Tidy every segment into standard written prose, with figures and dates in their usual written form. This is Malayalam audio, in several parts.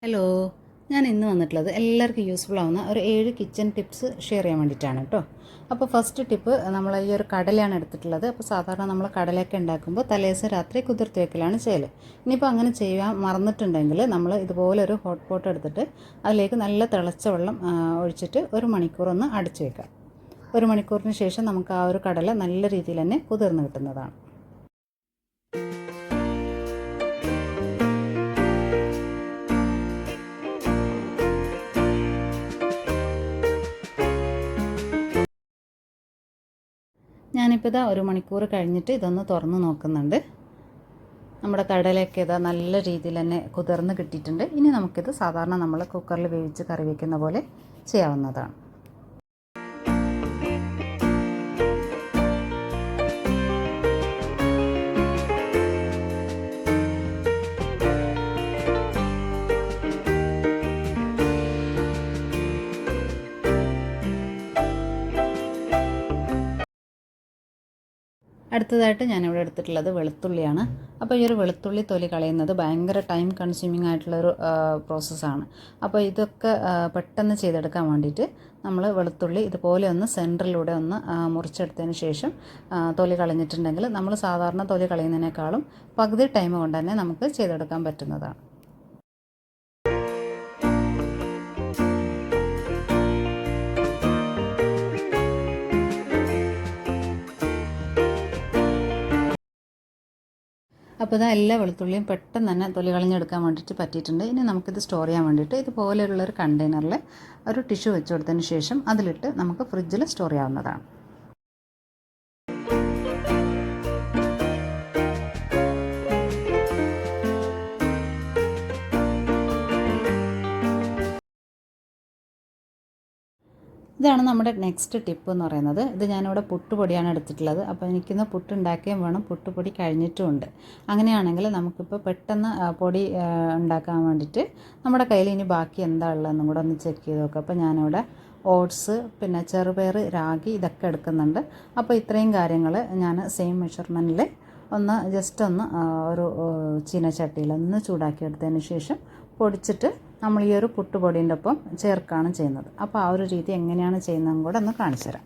ഹലോ, ഞാൻ ഇന്ന് വന്നിട്ടുള്ളത് എല്ലാവർക്കും യൂസ്ഫുൾ ആവുന്ന ഒരു 7 കിച്ചൺ ടിപ്സ് ഷെയർ ചെയ്യാൻ വേണ്ടിയിട്ടാണ് കേട്ടോ. അപ്പോൾ ഫസ്റ്റ് ടിപ്പ്, നമ്മൾ ഈ ഒരു കടലയാണ് എടുത്തിട്ടുള്ളത്. അപ്പോൾ സാധാരണ നമ്മൾ കടലയൊക്കെ ഉണ്ടാക്കുമ്പോൾ തലേദിവസം രാത്രി കുതിർത്തി വെക്കലാണ് ചെയ്യൽ. ഇനിയിപ്പോൾ അങ്ങനെ ചെയ്യാൻ മറന്നിട്ടുണ്ടെങ്കിൽ നമ്മൾ ഇതുപോലെ ഒരു ഹോട്ട് പോട്ട് എടുത്തിട്ട് അതിലേക്ക് നല്ല തിളച്ച വെള്ളം ഒഴിച്ചിട്ട് 1 മണിക്കൂർ ഒന്ന് അടച്ചു വെക്കാം. 1 മണിക്കൂറിന് ശേഷം നമുക്ക് ആ ഒരു കടല നല്ല രീതിയിൽ തന്നെ കുതിർന്ന് കിട്ടുന്നതാണ്. ഞാനിപ്പോൾ ഇതാ 1 മണിക്കൂർ കഴിഞ്ഞിട്ട് ഇതൊന്ന് തുറന്ന് നോക്കുന്നുണ്ട്. നമ്മുടെ കടലയൊക്കെ ഇതാ നല്ല രീതിയിൽ തന്നെ കുതിർന്ന് കിട്ടിയിട്ടുണ്ട്. ഇനി നമുക്കിത് സാധാരണ നമ്മൾ കുക്കറിൽ വേവിച്ച് കറി വയ്ക്കുന്ന പോലെ ചെയ്യാവുന്നതാണ്. അടുത്തതായിട്ട് ഞാനിവിടെ എടുത്തിട്ടുള്ളത് വെളുത്തുള്ളിയാണ്. അപ്പോൾ ഈ ഒരു വെളുത്തുള്ളി തൊലി കളയുന്നത് ഭയങ്കര ടൈം കൺസ്യൂമിങ് ആയിട്ടുള്ളൊരു പ്രോസസ്സാണ്. അപ്പോൾ ഇതൊക്കെ പെട്ടെന്ന് ചെയ്തെടുക്കാൻ വേണ്ടിയിട്ട് നമ്മൾ വെളുത്തുള്ളി ഇതുപോലെ ഒന്ന് സെൻറ്ററിലൂടെ ഒന്ന് മുറിച്ചെടുത്തതിന് ശേഷം തൊലി കളഞ്ഞിട്ടുണ്ടെങ്കിൽ നമ്മൾ സാധാരണ തൊലി കളയുന്നതിനേക്കാളും പകുതി ടൈം കൊണ്ട് തന്നെ നമുക്ക് ചെയ്തെടുക്കാൻ പറ്റുന്നതാണ്. അപ്പോൾ ഇതാ എല്ലാ വെളുത്തുള്ളിയും പെട്ടെന്ന് തന്നെ തൊലി കളഞ്ഞെടുക്കാൻ വേണ്ടിയിട്ട് പറ്റിയിട്ടുണ്ട്. ഇനി നമുക്കിത് സ്റ്റോർ ചെയ്യാൻ വേണ്ടിയിട്ട് ഇതുപോലെയുള്ളൊരു കണ്ടെയ്നറിൽ ഒരു ടിഷ്യൂ വെച്ച് കൊടുത്തതിന് ശേഷം അതിലിട്ട് നമുക്ക് ഫ്രിഡ്ജിൽ സ്റ്റോർ ചെയ്യാവുന്നതാണ്. ഇതാണ് നമ്മുടെ നെക്സ്റ്റ് ടിപ്പ് എന്ന് പറയുന്നത്. ഇത് ഞാനിവിടെ പുട്ടുപൊടിയാണ് എടുത്തിട്ടുള്ളത്. അപ്പോൾ എനിക്കിന്ന് പുട്ടുണ്ടാക്കുകയും വേണം, പുട്ടുപൊടി കഴിഞ്ഞിട്ടുമുണ്ട്. അങ്ങനെയാണെങ്കിൽ നമുക്കിപ്പോൾ പെട്ടെന്ന് പൊടി ഉണ്ടാക്കാൻ വേണ്ടിയിട്ട് നമ്മുടെ കയ്യിൽ ഇനി ബാക്കി എന്താ ഉള്ളതെന്നും കൂടെ ഒന്ന് ചെക്ക് ചെയ്ത് നോക്കാം. അപ്പോൾ ഞാനിവിടെ ഓട്സ്, പിന്നെ ചെറുപയർ, രാഗി ഇതൊക്കെ എടുക്കുന്നുണ്ട്. അപ്പോൾ ഇത്രയും കാര്യങ്ങൾ ഞാൻ സെയിം മെഷർമെൻറ്റിൽ ഒന്ന് ജസ്റ്റ് ഒന്ന് ഒരു ചീനച്ചട്ടിയിൽ ഒന്ന് ചൂടാക്കി എടുത്തതിന് ശേഷം പൊടിച്ചിട്ട് നമ്മൾ ഈ ഒരു പുട്ടുപൊടീൻ്റെ ഒപ്പം ചേർക്കുകയാണ് ചെയ്യുന്നത്. അപ്പോൾ ആ ഒരു രീതി എങ്ങനെയാണ് ചെയ്യുന്നതെന്ന് കൂടെ ഒന്ന് കാണിച്ചു തരാം.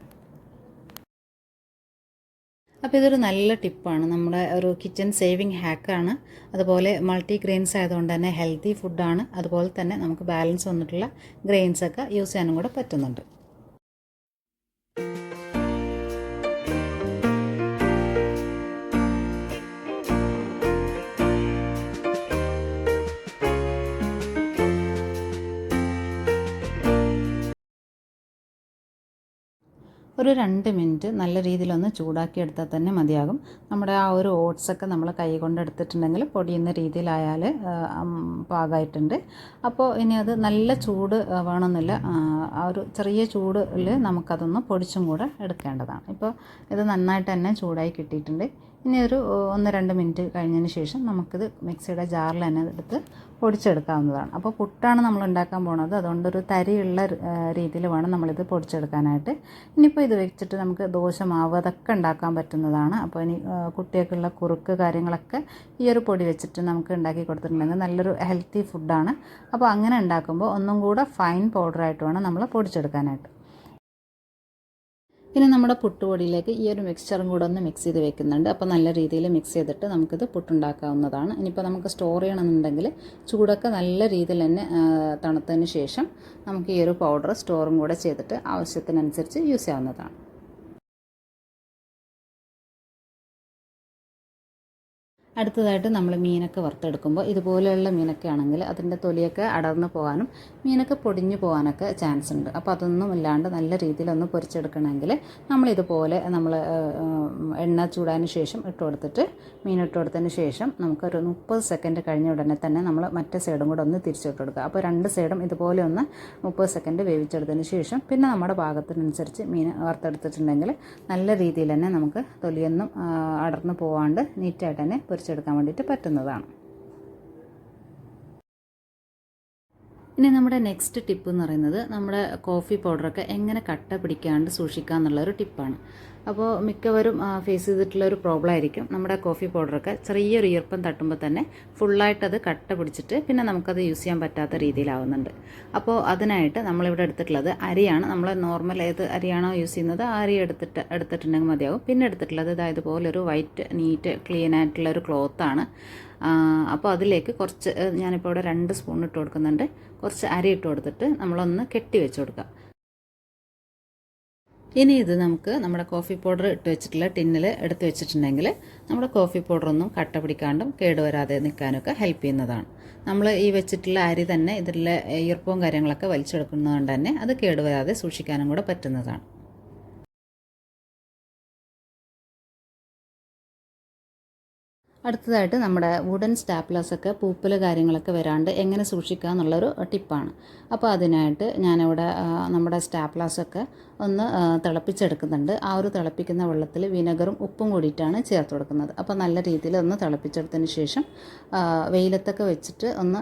അപ്പോൾ ഇതൊരു നല്ല ടിപ്പാണ്, നമ്മുടെ ഒരു കിച്ചൺ സേവിങ് ഹാക്കാണ്. അതുപോലെ മൾട്ടി ഗ്രെയിൻസ് ആയതുകൊണ്ട് തന്നെ ഹെൽത്തി ഫുഡാണ്. അതുപോലെ തന്നെ നമുക്ക് ബാലൻസ് വന്നിട്ടുള്ള ഗ്രെയിൻസൊക്കെ യൂസ് ചെയ്യാനും കൂടെ പറ്റുന്നുണ്ട്. ഒരു 2 മിനിറ്റ് നല്ല രീതിയിലൊന്ന് ചൂടാക്കി എടുത്താൽ തന്നെ മതിയാകും. നമ്മുടെ ആ ഒരു ഓട്സൊക്കെ നമ്മൾ കൈ കൊണ്ട് എടുത്തിട്ടുണ്ടെങ്കിൽ പൊടിയുന്ന രീതിയിലായാൽ പാകമായിട്ടുണ്ട്. അപ്പോൾ ഇനി അത് നല്ല ചൂട് വേണമെന്നില്ല, ആ ഒരു ചെറിയ ചൂടിൽ നമുക്കതൊന്ന് പൊടിച്ചും കൂടെ എടുക്കേണ്ടതാണ്. ഇപ്പോൾ ഇത് നന്നായിട്ട് തന്നെ ചൂടായി കിട്ടിയിട്ടുണ്ട്. ഇനി ഒരു 1-2 മിനിറ്റ് കഴിഞ്ഞതിന് ശേഷം നമുക്കിത് മിക്സിയുടെ ജാറിൽ തന്നെ എടുത്ത് പൊടിച്ചെടുക്കാവുന്നതാണ്. അപ്പോൾ പുട്ടാണ് നമ്മൾ ഉണ്ടാക്കാൻ പോണത്, അതുകൊണ്ടൊരു തരിയുള്ള രീതിയിൽ വേണം നമ്മളിത് പൊടിച്ചെടുക്കാനായിട്ട്. ഇനിയിപ്പോൾ ഇത് വെച്ചിട്ട് നമുക്ക് ദോശ മാവ് അതൊക്കെ ഉണ്ടാക്കാൻ പറ്റുന്നതാണ്. അപ്പോൾ ഇനി കുട്ടികൾക്കുള്ള കുറുക്ക് കാര്യങ്ങളൊക്കെ ഈ ഒരു പൊടി വെച്ചിട്ട് നമുക്ക് ഉണ്ടാക്കി കൊടുത്തിട്ടുണ്ടെങ്കിൽ നല്ലൊരു ഹെൽത്തി ഫുഡാണ്. അപ്പോൾ അങ്ങനെ ഉണ്ടാക്കുമ്പോൾ ഒന്നും കൂടെ ഫൈൻ പൗഡറായിട്ട് വേണം നമ്മൾ പൊടിച്ചെടുക്കാനായിട്ട്. ഇനി നമ്മുടെ പുട്ടുപൊടിയിലേക്ക് ഈ ഒരു മിക്സ്ചറും കൂടെ ഒന്ന് മിക്സ് ചെയ്ത് വെക്കുന്നുണ്ട്. അപ്പോൾ നല്ല രീതിയിൽ മിക്സ് ചെയ്തിട്ട് നമുക്കിത് പുട്ടുണ്ടാക്കാവുന്നതാണ്. ഇനിയിപ്പോൾ നമുക്ക് സ്റ്റോർ ചെയ്യണമെന്നുണ്ടെങ്കിൽ ചൂടൊക്കെ നല്ല രീതിയിൽ തന്നെ തണുത്തതിന് ശേഷം നമുക്ക് ഈ ഒരു പൗഡർ സ്റ്റോറും കൂടെ ചെയ്തിട്ട് ആവശ്യത്തിനനുസരിച്ച് യൂസ് ചെയ്യാവുന്നതാണ്. അടുത്തതായിട്ട് നമ്മൾ മീനൊക്കെ വറുത്തെടുക്കുമ്പോൾ ഇതുപോലെയുള്ള മീനൊക്കെ ആണെങ്കിൽ അതിൻ്റെ തൊലിയൊക്കെ അടർന്നു പോകാനും മീനൊക്കെ പൊടിഞ്ഞു പോകാനൊക്കെ ചാൻസ് ഉണ്ട്. അപ്പോൾ അതൊന്നും ഇല്ലാണ്ട് നല്ല രീതിയിലൊന്ന് പൊരിച്ചെടുക്കണമെങ്കിൽ നമ്മളിതുപോലെ നമ്മൾ എണ്ണ ചൂടാതിന് ശേഷം ഇട്ട് കൊടുത്തിട്ട് മീൻ ഇട്ട് കൊടുത്തതിന് ശേഷം നമുക്കൊരു 30 സെക്കൻഡ് കഴിഞ്ഞ ഉടനെ തന്നെ നമ്മൾ മറ്റേ സൈഡും കൂടെ ഒന്ന് തിരിച്ചിട്ട് കൊടുക്കുക. അപ്പോൾ 2 സൈഡും ഇതുപോലെ ഒന്ന് 30 സെക്കൻഡ് വേവിച്ചെടുത്തതിന് ശേഷം പിന്നെ നമ്മുടെ പാകത്തിനനുസരിച്ച് മീൻ വറുത്തെടുത്തിട്ടുണ്ടെങ്കിൽ നല്ല രീതിയിൽ തന്നെ നമുക്ക് തൊലിയൊന്നും അടർന്നു പോകാണ്ട് നീറ്റായിട്ട് തന്നെ പൊരിച്ചെടുക്കാൻ വേണ്ടിയിട്ട് പറ്റുന്നതാണ്. ഇനി നമ്മുടെ നെക്സ്റ്റ് ടിപ്പ് എന്ന് പറയുന്നത് നമ്മുടെ കോഫി പൗഡറൊക്കെ എങ്ങനെ കട്ട പിടിക്കാണ്ട് സൂക്ഷിക്കുക എന്നുള്ളൊരു ടിപ്പാണ്. അപ്പോൾ മിക്കവരും ഫേസ് ചെയ്തിട്ടുള്ള ഒരു പ്രോബ്ലം ആയിരിക്കും, നമ്മുടെ കോഫി പൗഡറൊക്കെ ചെറിയൊരു ഈർപ്പം തട്ടുമ്പോൾ തന്നെ ഫുള്ളായിട്ടത് കട്ട പിടിച്ചിട്ട് പിന്നെ നമുക്കത് യൂസ് ചെയ്യാൻ പറ്റാത്ത രീതിയിലാവുന്നുണ്ട്. അപ്പോൾ അതിനായിട്ട് നമ്മളിവിടെ എടുത്തിട്ടുള്ളത് അരിയാണ്. നമ്മൾ നോർമൽ ഏത് അരിയാണോ യൂസ് ചെയ്യുന്നത് ആ അരി എടുത്തിട്ടുണ്ടെങ്കിൽ മതിയാവും. പിന്നെ എടുത്തിട്ടുള്ളത് ഇതുപോലൊരു വൈറ്റ് നീറ്റ് ക്ലീൻ ആയിട്ടുള്ളൊരു ക്ലോത്താണ്. അപ്പോൾ അതിലേക്ക് കുറച്ച് ഞാനിപ്പോൾ ഇവിടെ 2 സ്പൂൺ ഇട്ട് കൊടുക്കുന്നുണ്ട്. കുറച്ച് അരി ഇട്ട് കൊടുത്തിട്ട് നമ്മളൊന്ന് കെട്ടി വെച്ച് കൊടുക്കാം. ഇനി ഇത് നമുക്ക് നമ്മുടെ കോഫി പൗഡർ ഇട്ട് വെച്ചിട്ടുള്ള ടിന്നിൽ എടുത്ത് വെച്ചിട്ടുണ്ടെങ്കിൽ നമ്മുടെ കോഫി പൗഡറൊന്നും കട്ട പിടിക്കാണ്ടും കേടുവരാതെ നിൽക്കാനൊക്കെ ഹെൽപ്പ് ചെയ്യുന്നതാണ്. നമ്മൾ ഈ വെച്ചിട്ടുള്ള അരി തന്നെ ഇതിലെ ഈർപ്പവും കാര്യങ്ങളൊക്കെ വലിച്ചെടുക്കുന്നതുകൊണ്ട് തന്നെ അത് കേടുവരാതെ സൂക്ഷിക്കാനും കൂടെ പറ്റുന്നതാണ്. അടുത്തതായിട്ട് നമ്മുടെ വുഡൻ സ്റ്റാപ്ലേഴ്സൊക്കെ പൂപ്പൽ കാര്യങ്ങളൊക്കെ വരാണ്ട് എങ്ങനെ സൂക്ഷിക്കുക എന്നുള്ളൊരു ടിപ്പാണ്. അപ്പോൾ അതിനായിട്ട് ഞാനിവിടെ നമ്മുടെ സ്റ്റാപ്ലേഴ്സൊക്കെ ഒന്ന് തിളപ്പിച്ചെടുക്കുന്നുണ്ട്. ആ ഒരു തിളപ്പിക്കുന്ന വെള്ളത്തിൽ വിനെഗറും ഉപ്പും കൂടിയിട്ടാണ് ചേർത്ത് കൊടുക്കുന്നത്. അപ്പോൾ നല്ല രീതിയിൽ ഒന്ന് തിളപ്പിച്ചെടുത്തതിന് ശേഷം വെയിലത്തൊക്കെ വെച്ചിട്ട് ഒന്ന്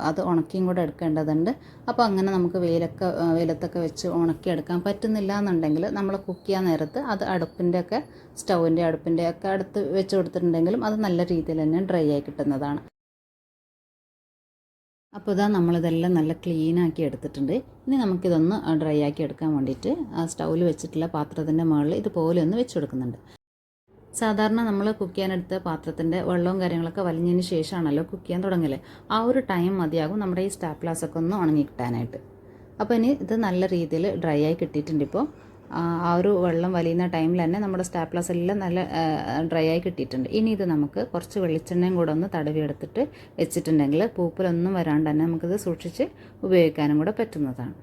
അത് ഉണക്കിയും കൂടെ എടുക്കേണ്ടതുണ്ട്. അപ്പോൾ അങ്ങനെ നമുക്ക് വെയിലത്തൊക്കെ വെച്ച് ഉണക്കിയെടുക്കാൻ പറ്റുന്നില്ല എന്നുണ്ടെങ്കിൽ നമ്മൾ കുക്ക് ചെയ്യാൻ നേരത്ത് അത് സ്റ്റൗവിൻ്റെ അടുപ്പിൻ്റെ അടുത്ത് വെച്ച് കൊടുത്തിട്ടുണ്ടെങ്കിലും അത് നല്ല രീതിയിൽ തന്നെ ഡ്രൈ ആയി കിട്ടുന്നതാണ്. അപ്പോൾ ഇതാ നമ്മളിതെല്ലാം നല്ല ക്ലീനാക്കി എടുത്തിട്ടുണ്ട്. ഇനി നമുക്കിതൊന്ന് ഡ്രൈ ആക്കി എടുക്കാൻ വേണ്ടിയിട്ട് സ്റ്റൗവിൽ വെച്ചിട്ടുള്ള പാത്രത്തിൻ്റെ മുകളിൽ ഇതുപോലെ ഒന്ന് വെച്ച് കൊടുക്കുന്നുണ്ട്. സാധാരണ നമ്മൾ കുക്ക് ചെയ്യാനെടുത്ത പാത്രത്തിൻ്റെ വെള്ളവും കാര്യങ്ങളൊക്കെ വലിഞ്ഞതിന് ശേഷമാണല്ലോ കുക്ക് ചെയ്യാൻ തുടങ്ങല്. ആ ഒരു ടൈം മതിയാകും നമ്മുടെ ഈ സ്റ്റാപ്ലേഴ്സൊക്കെ ഒന്ന് ഉണങ്ങി കിട്ടാനായിട്ട്. അപ്പോൾ ഇനി ഇത് നല്ല രീതിയിൽ ഡ്രൈ ആയി കിട്ടിയിട്ടുണ്ട്. ഇപ്പോൾ ആ ഒരു വെള്ളം വലിയുന്ന ടൈമിൽ തന്നെ നമ്മുടെ സ്റ്റാപ്ലേഴ്സ് എല്ലാം നല്ല ഡ്രൈ ആയി കിട്ടിയിട്ടുണ്ട്. ഇനി ഇത് നമുക്ക് കുറച്ച് വെളിച്ചെണ്ണയും കൂടെ ഒന്ന് തടവിയെടുത്തിട്ട് വെച്ചിട്ടുണ്ടെങ്കിൽ പൂപ്പലൊന്നും വരാണ്ട് തന്നെ നമുക്കിത് സൂക്ഷിച്ച് ഉപയോഗിക്കാനും കൂടെ പറ്റുന്നതാണ്.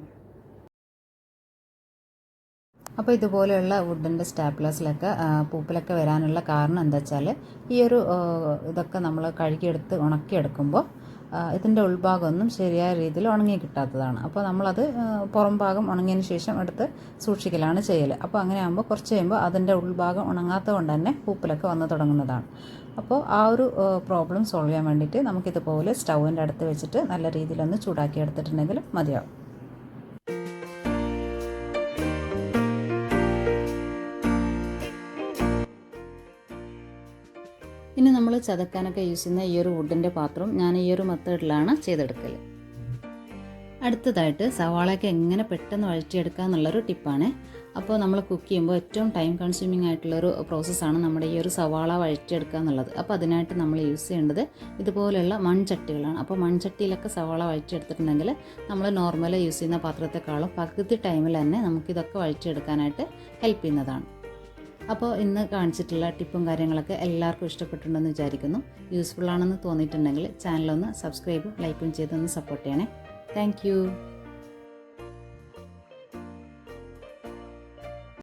അപ്പോൾ ഇതുപോലെയുള്ള വുഡിൻ്റെ സ്റ്റാപ്ലേഴ്സിലൊക്കെ പൂപ്പലൊക്കെ വരാനുള്ള കാരണം എന്താ വെച്ചാൽ ഈ ഒരു ഇതൊക്കെ നമ്മൾ കഴുകിയെടുത്ത് ഉണക്കിയെടുക്കുമ്പോൾ ഇതിൻ്റെ ഉൾഭാഗമൊന്നും ശരിയായ രീതിയിൽ ഉണങ്ങി കിട്ടാത്തതാണ്. അപ്പോൾ നമ്മളത് പുറം ഭാഗം ഉണങ്ങിയതിന് ശേഷം എടുത്ത് സൂക്ഷിക്കലാണ് ചെയ്യൽ. അപ്പോൾ അങ്ങനെ ആകുമ്പോൾ കുറച്ച് കഴിയുമ്പോൾ അതിൻ്റെ ഉൾഭാഗം ഉണങ്ങാത്തത് കൊണ്ട് തന്നെ പൂപ്പലൊക്കെ വന്ന് തുടങ്ങുന്നതാണ്. അപ്പോൾ ആ ഒരു പ്രോബ്ലം സോൾവ് ചെയ്യാൻ വേണ്ടിയിട്ട് നമുക്കിതുപോലെ സ്റ്റൗവിൻ്റെ അടുത്ത് വെച്ചിട്ട് നല്ല രീതിയിലൊന്ന് ചൂടാക്കി എടുത്തിട്ടുണ്ടെങ്കിൽ മതിയാവും. ഇനി നമ്മൾ ചതക്കാനൊക്കെ യൂസ് ചെയ്യുന്ന ഈ ഒരു വുഡിൻ്റെ പാത്രം ഞാൻ ഈ ഒരു മെത്തേഡിലാണ് ചെയ്തെടുക്കൽ. അടുത്തതായിട്ട് സവാളയൊക്കെ എങ്ങനെ പെട്ടെന്ന് വഴറ്റിയെടുക്കുക എന്നുള്ളൊരു ടിപ്പാണ്. അപ്പോൾ നമ്മൾ കുക്ക് ചെയ്യുമ്പോൾ ഏറ്റവും ടൈം കൺസ്യൂമിംഗ് ആയിട്ടുള്ളൊരു പ്രോസസ്സാണ് നമ്മുടെ ഈ ഒരു സവാള വഴറ്റിയെടുക്കുക എന്നുള്ളത്. അപ്പോൾ അതിനായിട്ട് നമ്മൾ യൂസ് ചെയ്യേണ്ടത് ഇതുപോലെയുള്ള മൺചട്ടികളാണ്. അപ്പോൾ മൺചട്ടിയിലൊക്കെ സവാള വഴറ്റിയെടുത്തിട്ടുണ്ടെങ്കിൽ നമ്മൾ നോർമൽ യൂസ് ചെയ്യുന്ന പാത്രത്തെക്കാളും പകുതി ടൈമിൽ തന്നെ നമുക്കിതൊക്കെ വഴറ്റിയെടുക്കാനായിട്ട് ഹെൽപ്പ് ചെയ്യുന്നതാണ്. അപ്പോൾ ഇന്ന് കാണിച്ചിട്ടുള്ള ടിപ്പും കാര്യങ്ങളൊക്കെ എല്ലാവർക്കും ഇഷ്ടപ്പെട്ടിട്ടുണ്ടെന്ന് വിചാരിക്കുന്നു. യൂസ്ഫുൾ ആണെന്ന് തോന്നിയിട്ടുണ്ടെങ്കിൽ ചാനലൊന്ന് സബ്സ്ക്രൈബും ലൈക്കും ചെയ്തൊന്ന് സപ്പോർട്ട് ചെയ്യണേ. താങ്ക്